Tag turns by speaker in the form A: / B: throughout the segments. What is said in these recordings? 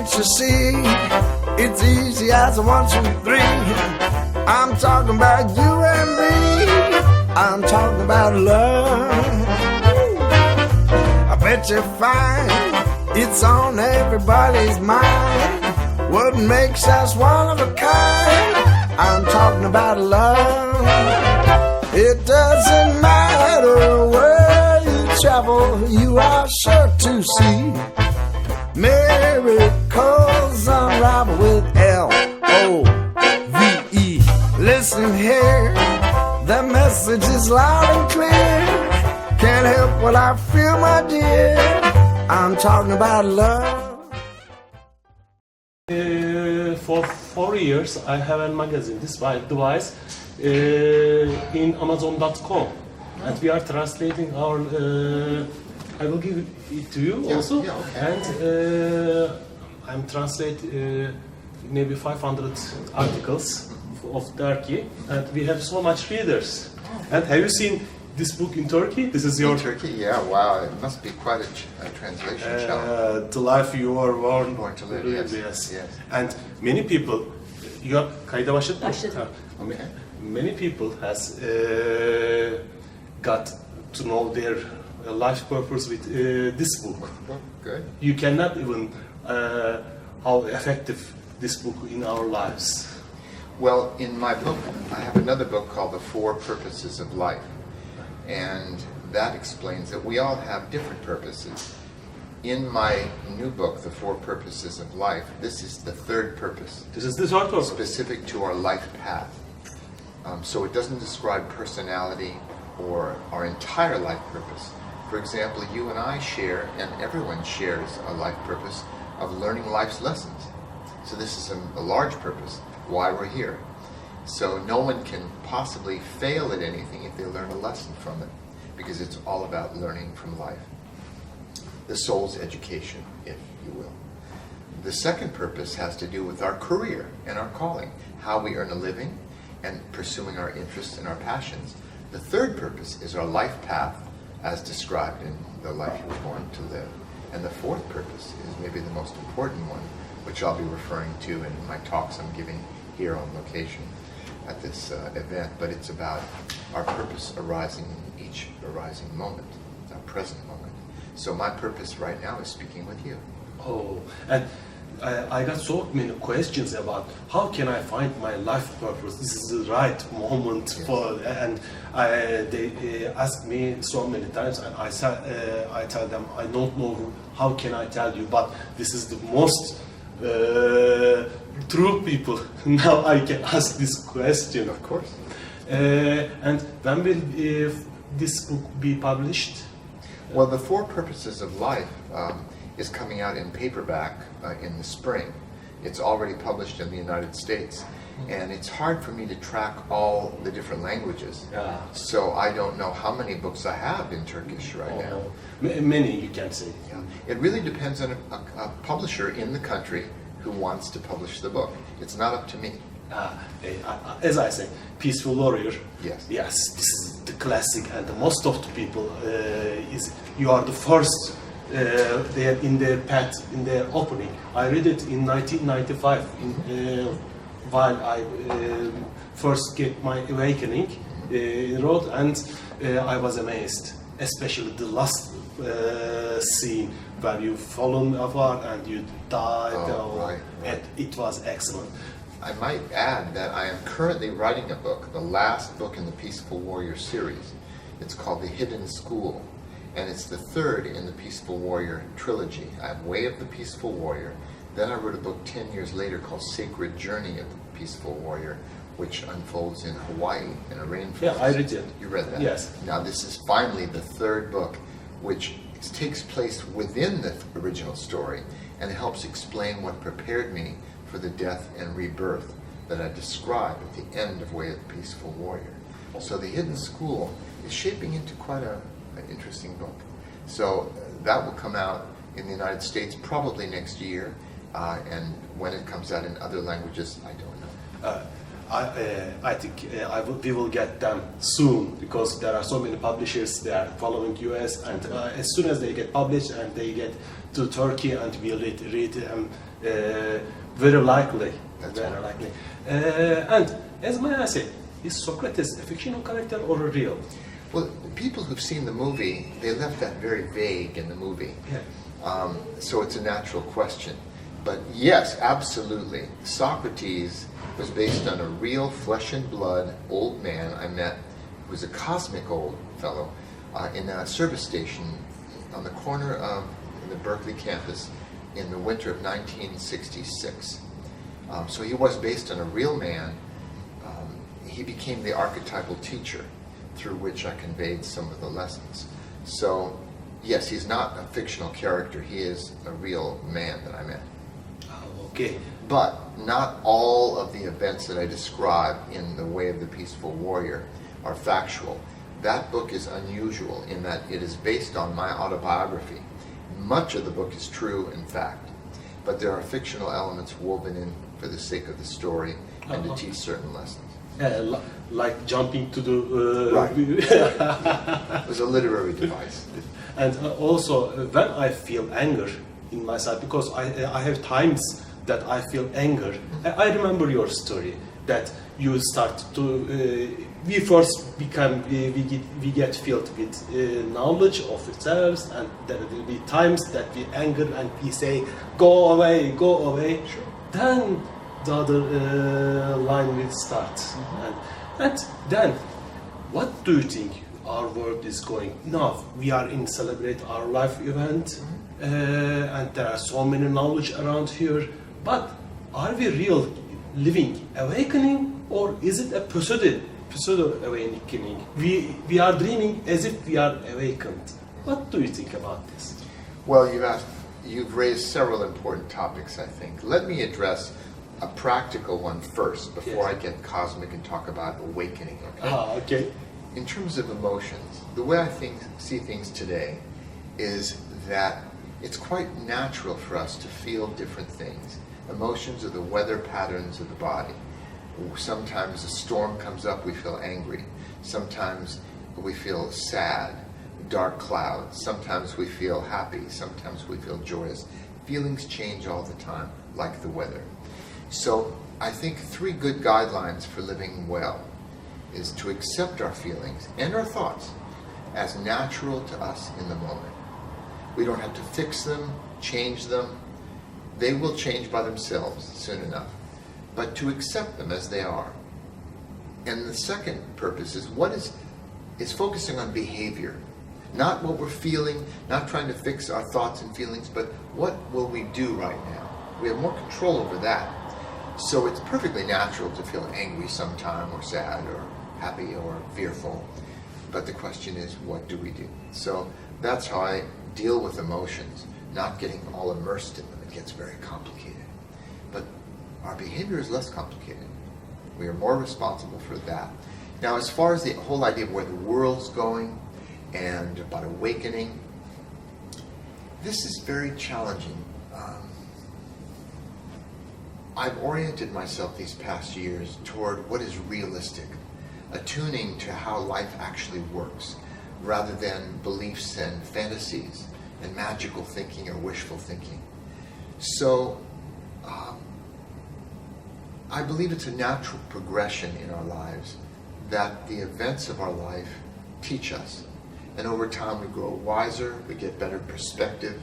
A: can't you see? It's easy as a 1, 2, 3. I'm talking about you and me. I'm talking about love. I bet you find it's on everybody's mind. What makes us one of a kind? I'm talking about love. It doesn't matter where you travel, you are sure to see miracles unravel with L-O-V-E. Listen here, the message is loud and clear. Can't help what I feel, my dear. I'm talking about love.
B: For 4 years, I have a magazine, this device, in Amazon.com, and we are translating our. I will give it to you also,
C: yeah, okay.
B: And I'm translate maybe 500 articles of Turkey, and we have so much readers. And have you seen this book in Turkey? This is your.
C: In Turkey, yeah, wow, it must be quite a translation challenge.
B: The life you are born
C: to live, yes.
B: And many people, you are kayda başladın mı?
D: Başladım.
C: Okay.
B: Many people has got to know their life purpose with this book.
C: Good.
B: You cannot even how effective this book in our lives.
C: Well, in my book, I have another book called The 4 Purposes of Life. And that explains that we all have different purposes. In my new book, The 4 Purposes of Life, this is the 3rd purpose.
B: This is the third purpose.
C: Specific to our life path. So it doesn't describe personality or our entire life purpose. For example, you and I share, and everyone shares, a life purpose of learning life's lessons. So this is a large purpose, why we're here. So no one can possibly fail at anything if they learn a lesson from it, because it's all about learning from life. The soul's education, if you will. The 2nd purpose has to do with our career and our calling, how we earn a living and pursuing our interests and our passions. The 3rd purpose is our life path as described in the life you were born to live. And the 4th purpose is maybe the most important one, which I'll be referring to in my talks I'm giving here on location at this event, but it's about our purpose arising in each arising moment, our present moment. So my purpose right now is speaking with you.
B: Oh, and I got so many questions about how can I find my life purpose. This is the right moment for, and they ask me so many times, and I tell them I don't know how can I tell you, but this is the most true people. Now I can ask this question.
C: Of course.
B: And when will this book be published?
C: Well, The 4 Purposes of Life is coming out in paperback in the spring. It's already published in the United States, and it's hard for me to track all the different languages. So I don't know how many books I have in Turkish right now.
B: Many, you can say.
C: Yeah. It really depends on a publisher in the country who wants to publish the book. It's not up to me.
B: As I say, Peaceful Warrior.
C: Yes.
B: Yes, this is the classic, and most of the people you are the first. They are in their path, in their opening. I read it in 1995 while I first get my awakening in road, and I was amazed, especially the last scene where you fallen apart and you died.
C: Right.
B: It was excellent.
C: I might add that I am currently writing a book, the last book in the Peaceful Warrior series. It's called The Hidden School, and it's the 3rd in the Peaceful Warrior trilogy. I have Way of the Peaceful Warrior. Then I wrote a book 10 years later called Sacred Journey of the Peaceful Warrior, which unfolds in Hawaii in a rainforest.
B: Yeah, I read it.
C: You read that?
B: Yes.
C: Now this is finally the 3rd book, which takes place within the original story, and it helps explain what prepared me for the death and rebirth that I describe at the end of Way of the Peaceful Warrior. So The Hidden School is shaping into quite an interesting book. So that will come out in the United States probably next year, and when it comes out in other languages, I don't know.
B: I think we will get them soon because there are so many publishers that are following US, and as soon as they get published and they get to Turkey and we'll read them, very likely.
C: That's
B: very
C: right.
B: likely. And as Maya said, is Socrates a fictional character or a real?
C: Well, people who've seen the movie, they left that very vague in the movie.
B: Yeah.
C: So it's a natural question. But yes, absolutely. Socrates was based on a real flesh and blood old man I met who was a cosmic old fellow in a service station on the corner of the Berkeley campus in the winter of 1966. So he was based on a real man. He became the archetypal teacher through which I conveyed some of the lessons. So yes, he's not a fictional character. He is a real man that I met.
B: Okay.
C: But not all of the events that I describe in The Way of the Peaceful Warrior are factual. That book is unusual in that it is based on my autobiography. Much of the book is true, in fact, but there are fictional elements woven in for the sake of the story and to teach certain lessons.
B: Like jumping to the...
C: Right. It was a literary device.
B: And also, when I feel anger in myself, because I have times that I feel anger, I remember your story that you start to, we first become, we get filled with knowledge of ourselves, and there will be times that we anger and we say, go away, go away.
C: Sure.
B: Then the other line will start. And then, what do you think our world is going? Now, we are in Celebrate Our Life event, and there are so many knowledge around here, but are we real living awakening, or is it a pseudo awakening? We are dreaming as if we are awakened. What do you think about this?
C: Well, you've raised several important topics, I think. Let me address a practical one first before I get cosmic and talk about awakening. Okay?
B: Okay.
C: In terms of emotions, the way I see things today is that it's quite natural for us to feel different things. Emotions are the weather patterns of the body. Sometimes a storm comes up, we feel angry. Sometimes we feel sad, dark clouds. Sometimes we feel happy. Sometimes we feel joyous. Feelings change all the time, like the weather. So I think 3 good guidelines for living well is to accept our feelings and our thoughts as natural to us in the moment. We don't have to fix them, change them. They will change by themselves soon enough. But to accept them as they are. And the second purpose is focusing on behavior. Not what we're feeling, not trying to fix our thoughts and feelings, but what will we do right now? We have more control over that. So it's perfectly natural to feel angry sometime, or sad, or happy, or fearful. But the question is, what do we do? So that's how I deal with emotions, not getting all immersed in them. It gets very complicated. But our behavior is less complicated. We are more responsible for that. Now, as far as the whole idea of where the world's going and about awakening, this is very challenging. I've oriented myself these past years toward what is realistic, attuning to how life actually works, rather than beliefs and fantasies and magical thinking or wishful thinking. So, I believe it's a natural progression in our lives that the events of our life teach us. And over time we grow wiser, we get better perspective.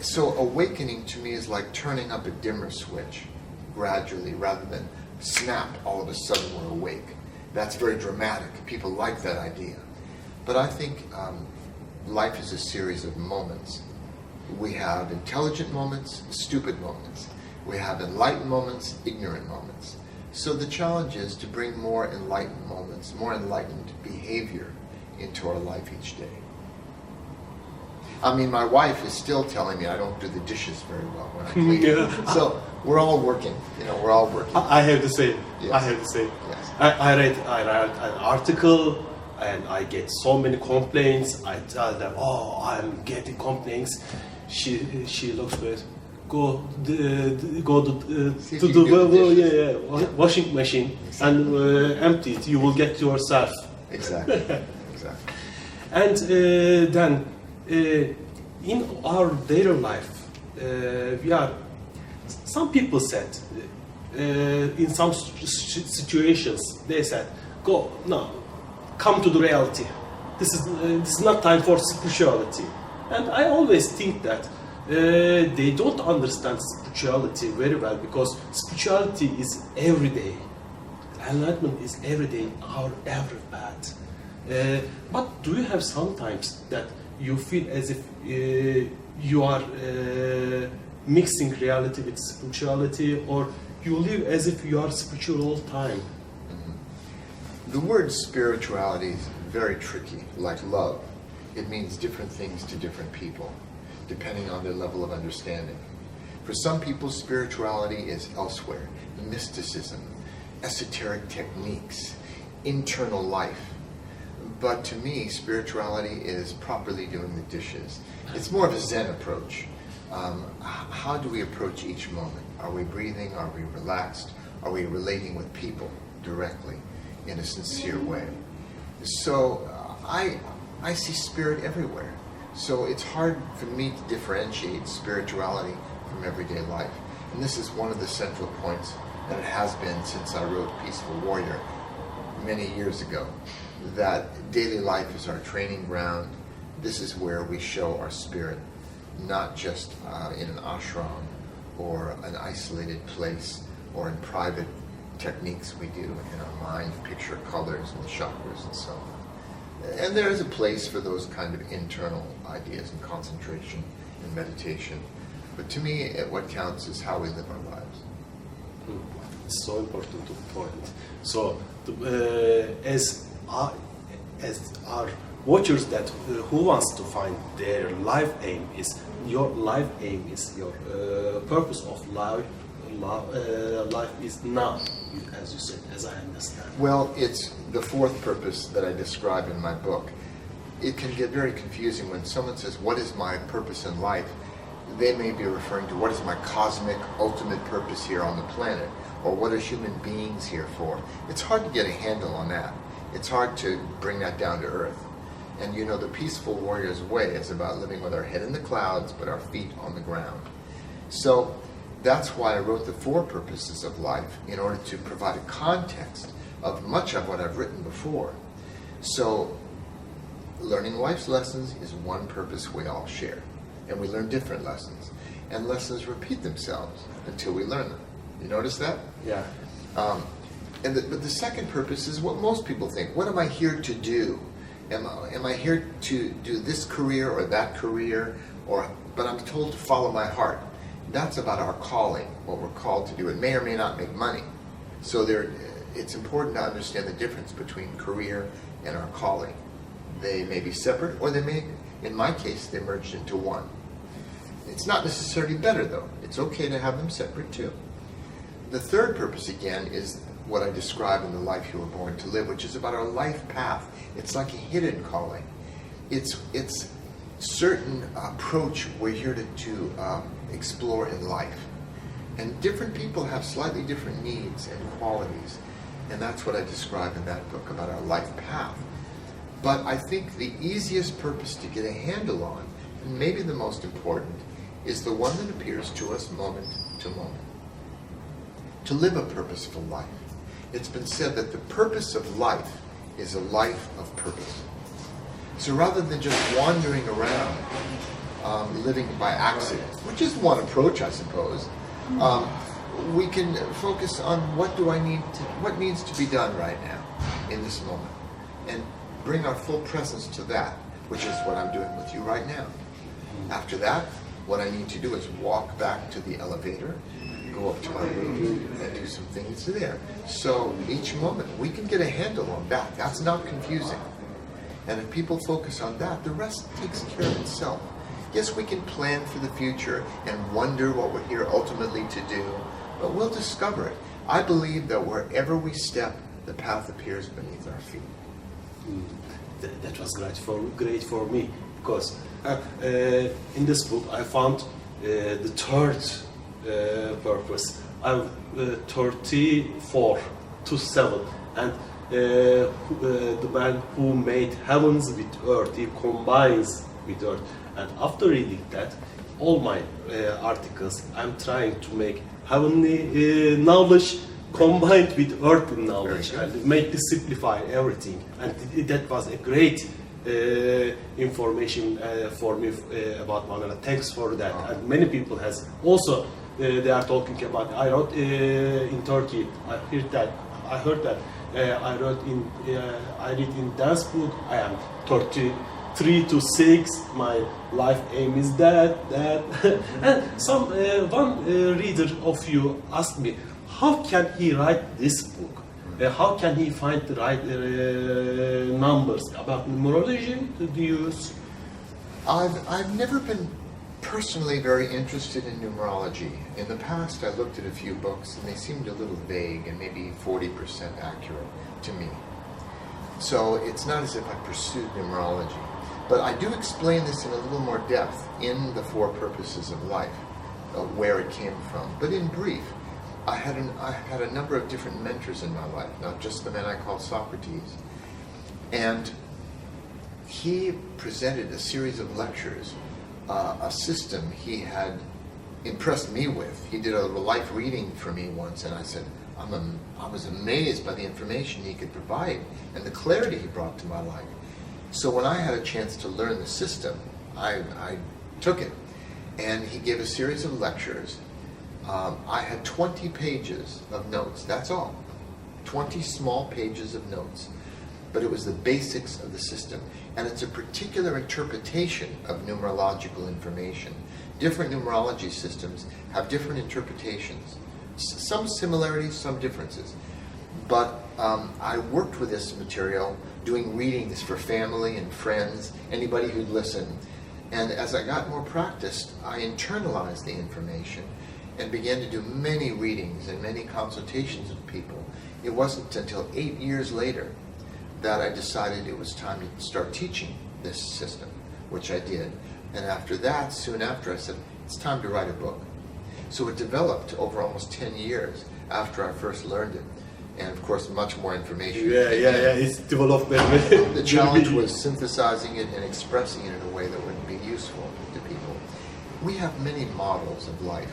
C: So awakening to me is like turning up a dimmer switch gradually rather than snap, all of a sudden we're awake. That's very dramatic. People like that idea. But I think life is a series of moments. We have intelligent moments, stupid moments. We have enlightened moments, ignorant moments. So the challenge is to bring more enlightened moments, more enlightened behavior into our life each day. I mean, my wife is still telling me I don't do the dishes very well when I clean.
B: Yeah.
C: So we're all working. We're all working.
B: I have the same.
C: Yes.
B: I have the same.
C: Yes.
B: I read an article and I get so many complaints. I tell them, oh, I'm getting complaints. She looks with, go to
C: See if
B: to
C: you can do the dishes.
B: washing machine and empty it. You will get yourself.
C: Exactly. Exactly.
B: And then in our daily life, we are. Some people said in some situations they said, "Go no, come to the reality. This is not time for spirituality." And I always think that they don't understand spirituality very well, because spirituality is every day. Enlightenment is every day in our every path. But do you have sometimes that you feel as if you are mixing reality with spirituality, or you live as if you are spiritual all the time?
C: The word spirituality is very tricky, like love. It means different things to different people, depending on their level of understanding. For some people, spirituality is elsewhere: mysticism, esoteric techniques, internal life. But to me, spirituality is properly doing the dishes. It's more of a Zen approach. How do we approach each moment? Are we breathing? Are we relaxed? Are we relating with people directly in a sincere way? So I see spirit everywhere. So it's hard for me to differentiate spirituality from everyday life. And this is one of the central points that it has been since I wrote Peaceful Warrior many years ago, that daily life is our training ground. This is where we show our spirit, not just in an ashram or an isolated place or in private techniques we do in our mind, picture colors and the chakras and so on. And there is a place for those kind of internal ideas and concentration and meditation. But to me, what counts is how we live our lives.
B: It's so important to point. So, as our watchers that who wants to find their life aim is your purpose of life. Life is now, as you said, as I understand.
C: Well, it's the fourth purpose that I describe in my book. It can get very confusing when someone says, "What is my purpose in life?" They may be referring to what is my cosmic ultimate purpose here on the planet, or what are human beings here for? It's hard to get a handle on that. It's hard to bring that down to earth. And you know, the Peaceful Warrior's way is about living with our head in the clouds, but our feet on the ground. So that's why I wrote the four purposes of life, in order to provide a context of much of what I've written before. So learning life's lessons is one purpose we all share. And we learn different lessons. And lessons repeat themselves until we learn them. You notice that?
B: Yeah.
C: But the second purpose is what most people think. What am I here to do? Am I here to do this career or that career? But I'm told to follow my heart. That's about our calling, what we're called to do. It may or may not make money. So it's important to understand the difference between career and our calling. They may be separate, or they may, in my case, they merged into one. It's not necessarily better, though. It's okay to have them separate, too. The third purpose, again, is what I describe in The Life You Were Born to Live, which is about our life path. It's like a hidden calling. It's certain approach we're here to explore in life. And different people have slightly different needs and qualities. And that's what I describe in that book about our life path. But I think the easiest purpose to get a handle on, and maybe the most important, is the one that appears to us moment to moment. To live a purposeful life. It's been said that the purpose of life is a life of purpose. So rather than just wandering around, living by accident, which is one approach, I suppose, we can focus on what needs to be done right now, in this moment, and bring our full presence to that, which is what I'm doing with you right now. After that, what I need to do is walk back to the elevator, go up to my room, and do some things there. So each moment, we can get a handle on that. That's not confusing. And if people focus on that, the rest takes care of itself. Yes, we can plan for the future and wonder what we're here ultimately to do, but we'll discover it. I believe that wherever we step, the path appears beneath our feet.
B: That was great for me, because in this book I found the third purpose. I'm 34 to 7, and the man who made heavens with earth, he combines with earth. And after reading that, all my articles, I'm trying to make heavenly knowledge combined with earthly knowledge and make this simplify everything. And that was a great information for me about Manana. Thanks for that. And many people has also they are talking about. I wrote in Turkey. I heard that. I read in Dan's book. I am 33 to 6. My life aim is that. And one reader of you asked me, how can he write this book? How can he find the right numbers about numerology to use?
C: I've never been personally very interested in numerology. In the past, I looked at a few books and they seemed a little vague and maybe 40% accurate to me. So it's not as if I pursued numerology. But I do explain this in a little more depth in the Four Purposes of Life, where it came from. But in brief, I had a number of different mentors in my life, not just the man I called Socrates. And he presented a series of lectures, a system he had impressed me with. He did a life reading for me once, and I said, I was amazed by the information he could provide and the clarity he brought to my life. So when I had a chance to learn the system, I took it. And he gave a series of lectures. I had 20 pages of notes, that's all. 20 small pages of notes. But it was the basics of the system. And it's a particular interpretation of numerological information. Different numerology systems have different interpretations. Some similarities, some differences. But I worked with this material, doing readings for family and friends, anybody who'd listen. And as I got more practiced, I internalized the information and began to do many readings and many consultations with people. It wasn't until 8 years later that I decided it was time to start teaching this system, which I did. And after that, soon after, I said, it's time to write a book. So it developed over almost 10 years after I first learned it. And of course, much more information.
B: Yeah, it's developed.
C: The challenge was synthesizing it and expressing it in a way that would be useful to people. We have many models of life.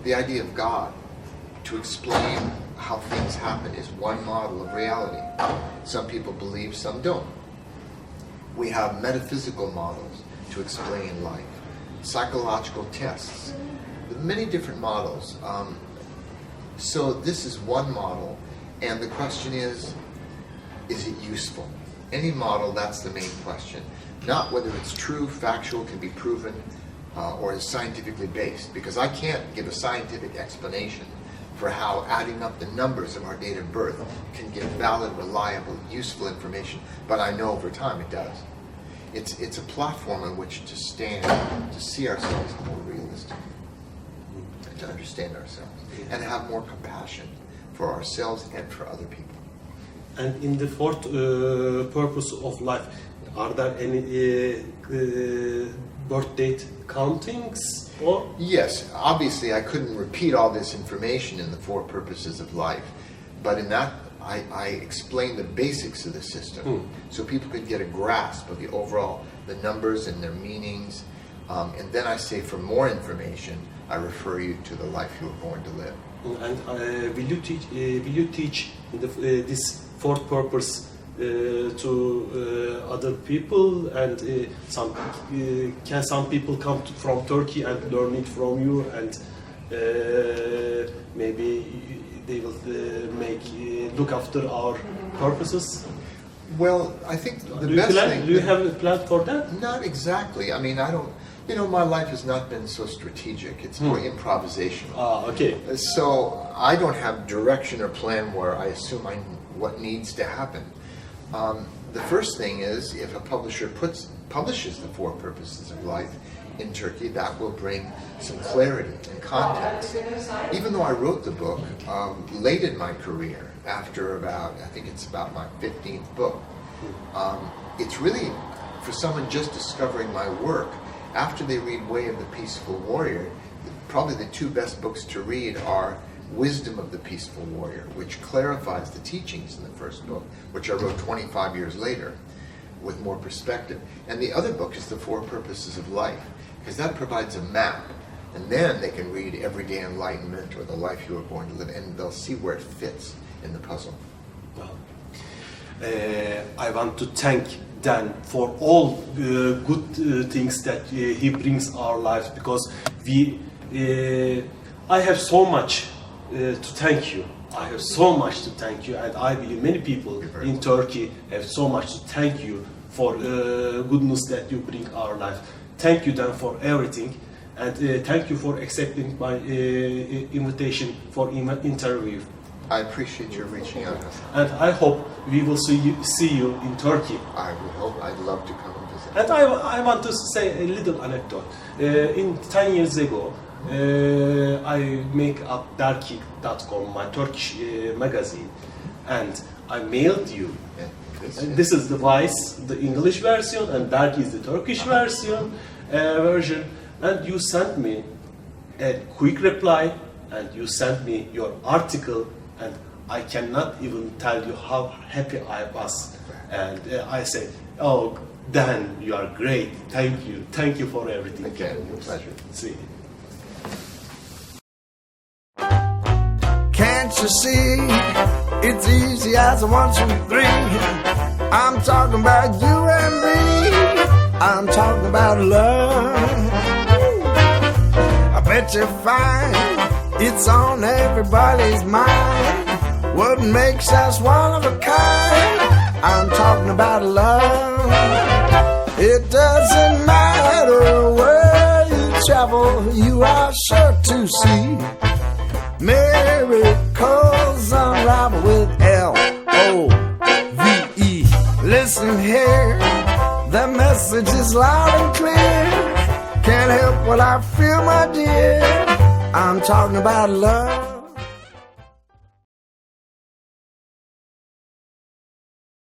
C: The idea of God to explain how things happen is one model of reality. Some people believe, some don't. We have metaphysical models to explain life, psychological tests, many different models. So this is one model, and the question is it useful? Any model, that's the main question. Not whether it's true, factual, can be proven, or is scientifically based, because I can't give a scientific explanation for how adding up the numbers of our date of birth can give valid, reliable, useful information, but I know over time it does. It's a platform on which to stand, to see ourselves more realistic, to understand ourselves, and have more compassion for ourselves and for other people.
B: And in the fourth purpose of life, are there any birth date countings? Or?
C: Yes, obviously I couldn't repeat all this information in the Four Purposes of Life, but in that I explained the basics of the system so people could get a grasp of the overall, the numbers and their meanings, and then I say for more information I refer you to the life you were born to live.
B: And will you teach this fourth purpose to other people, and can some people come from Turkey and learn it from you, and maybe they will look after our purposes?
C: Well, I think the best thing...
B: Do you have a plan for that?
C: Not exactly. I mean, I don't... You know, my life has not been so strategic. It's more improvisational.
B: Okay.
C: So I don't have direction or plan where I assume what needs to happen. The first thing is, if a publisher publishes the Four Purposes of Life in Turkey, that will bring some clarity and context. Even though I wrote the book late in my career, after about, I think it's about my 15th book, it's really, for someone just discovering my work, After they read Way of the Peaceful Warrior, probably the two best books to read are Wisdom of the Peaceful Warrior, which clarifies the teachings in the first book, which I wrote 25 years later with more perspective. And the other book is The Four Purposes of Life, because that provides a map. And then they can read Everyday Enlightenment or The Life You Are Born to Live, and they'll see where it fits in the puzzle.
B: Well, I want to thank Dan for all good things that he brings our lives, because I have so much to thank you. I have so much to thank you, and I believe many people in Turkey have so much to thank you for goodness that you bring our life. Thank you, Dan, for everything, and thank you for accepting my invitation for interview.
C: I appreciate your reaching out.
B: And I hope we will see you in Turkey.
C: I would hope. I'd love to come and visit.
B: And I want to say a little anecdote. 10 years ago, I make up Darky.com, my Turkish magazine, and I mailed you.
C: Yeah,
B: And this is the Vice, the English version, and Darky is the Turkish version. And you sent me a quick reply, and you sent me your article, and I cannot even tell you how happy I was. And I said, "Oh, Dan, you are great. Thank you for everything."
C: Again, a pleasure.
B: See.
A: Can't you see? It's easy as a 1, 2, 3. I'm talking about you and me. I'm talking about love. I bet you find it's on everybody's mind. What makes us one of a kind? I'm talking about love. It doesn't matter where you travel, you are sure to see miracles unravel with L-O-V-E. Listen here, the message is loud and clear. Can't help what I feel, my dear. I'm talking about love.